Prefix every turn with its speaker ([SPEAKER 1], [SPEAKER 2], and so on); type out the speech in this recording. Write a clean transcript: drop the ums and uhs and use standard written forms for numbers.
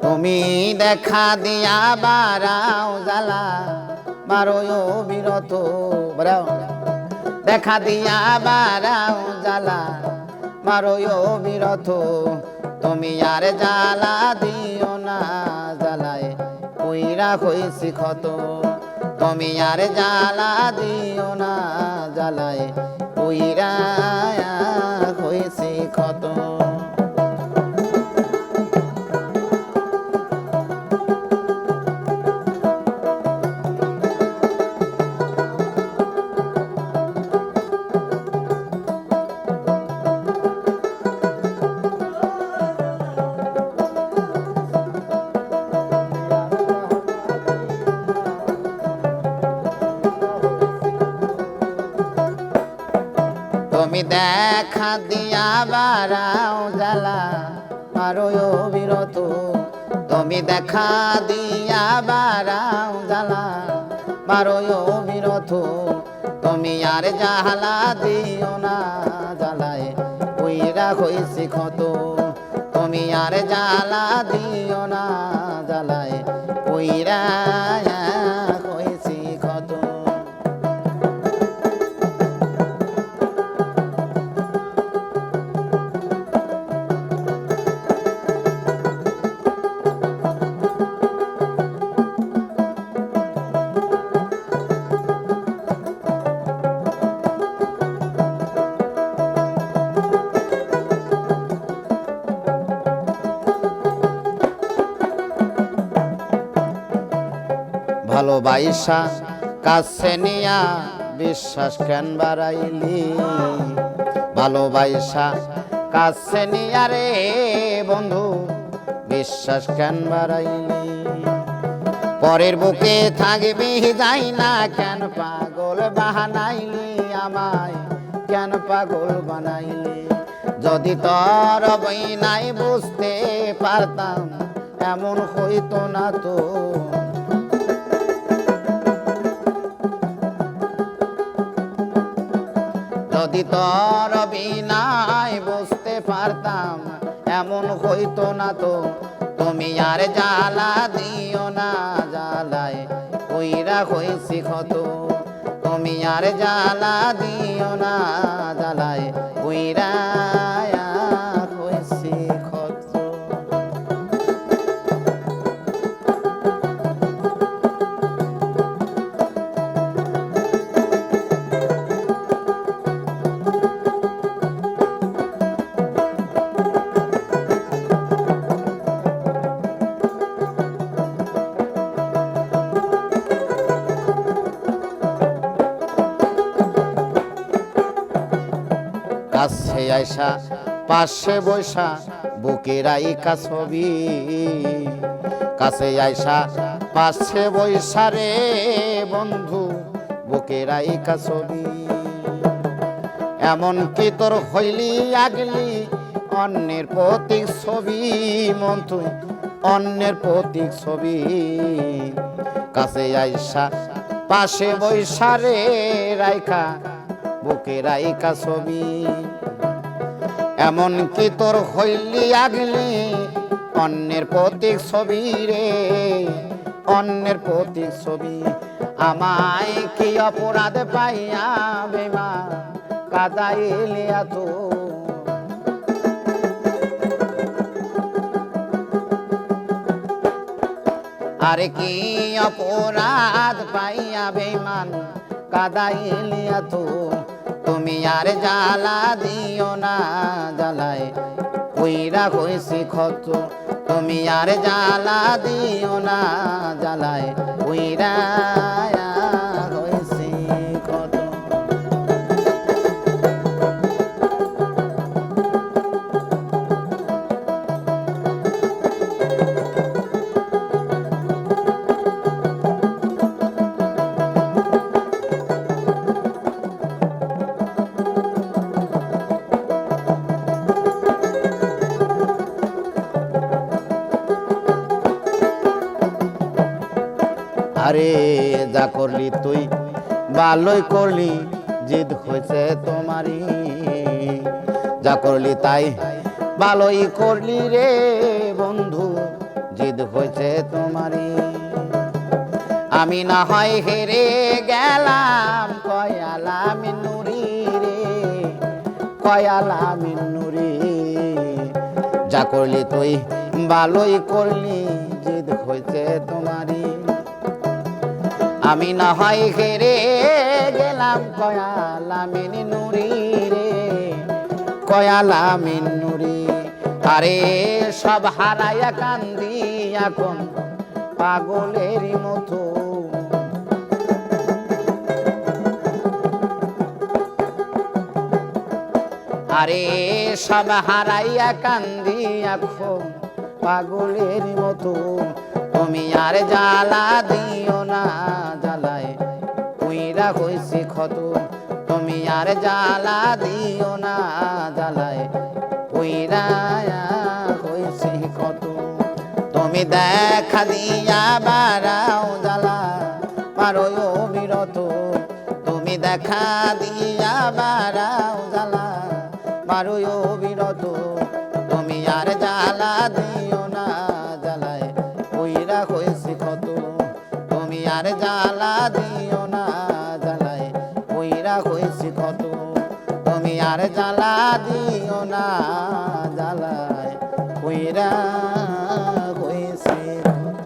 [SPEAKER 1] তুমি দেখা দিয়া বারাও জ্বালা মারো বিরত বারাও দেখা দিয়া বারাও জ্বালা মারো বিরত তুমি আর জ্বালা দিও না জ্বালায় কইরা হইছি ক্ষত তুমি আর জ্বালা দিও না জ্বালায় কইরা হইছি ক্ষত তুমি দেখা দিয়া বারাও জ্বালা মারো বিরত তুমি দেখা দিয়া বারাও জ্বালা মারো বিরত তুমি আর জ্বালা দিও না জ্বালায় কইরা হইছি ক্ষত তুমি আর জ্বালা দিও না জ্বালায় কইরা হইছি ক্ষত ভালোবাসা কাছে নিয়া বিশ্বাস কেন বাড়াইলি ভালোবাসা কাছে নিয়া রে বন্ধু বিশ্বাস কেন বাড়াইলি পরের বুকে থাকবি যাই না কেন পাগল বানাইলি আমায় কেন পাগল বানাইলি যদি তোর বইনাই বুঝতে পারতাম এমন হইতো না তো যদি তোর বিনায় বুঝতে পারতাম এমন হইতো না তো তুমি আর জ্বালা দিও না জ্বালায় কইরা হইছি ক্ষত তুমি আর জ্বালা দিও না জ্বালায় কইরা হইছি ক্ষত কাছে আইসা পাশে বৈশা বুকের আইকা ছবি কাছে আইসা পাশে বৈশা রে বন্ধু বুকের আইকা ছবি এমন কি তোর হইলি আগলি অন্যের প্রতীক ছবি মন তুই অন্যের প্রতীক ছবি কাছে আইসা পাশে বৈশা রে রাইখা বুকের আইকা ছবি এমন কি তোর হইলি আগলি অন্যের প্রতীক ছবি রে অন্যের প্রতীক ছবি আমায় কি অপরাধ পাইয়া বেমা কাদাইলি এত আরে কি অপরাধ পাইয়া বেমান কাদাইলি এত তুমি আর জ্বালা দিও না জ্বালায় কইরা হইছি ক্ষত তুমি আর জ্বালা দিও না জ্বালায় কইরা হইছি ক্ষত আরে যা করলি তুই ভালোই করলি জিদ হয়েছে তোমারই যা করলি তাই ভালোই করলি রে বন্ধু জিদ হয়েছে তোমারই আমি না হয় হেরে গেলাম কয়ালা মিনুরি রে কয়ালা মিনুরি যা করলি তুই ভালোই করলি জিদ হয়েছে তোমারই আমি না হয় হেরে গেলাম কয়ালা মিনুরি রে কয়ালা মিনুরি আরে সব হারাইয়া কান্দি এখন পাগলেরই মতো আরে সব হারাইয়া কান্দি এখন পাগলের মতো তুমি আর জ্বালা দিও না জ্বালায় পুইরা হইছে ক্ষত তুমি আর জ্বালা দিও না জ্বালায় পুইরা হইছে ক্ষত তুমি দেখা দিয়া বাড়াও জ্বালা পারো বিরত তুমি দেখা দিয়া বাড়াও জ্বালা পারো বিরত তুমি আর জ্বালা দিও না জ্বালায় পুইরা হয়েছে ক্ষত তুমি আর জ্বালা দিও না জ্বালায় পুইরা হয়েছে ক্ষত তুমি আর জ্বালা দিও না জ্বালায় পুইরা হয়েছে ক্ষত।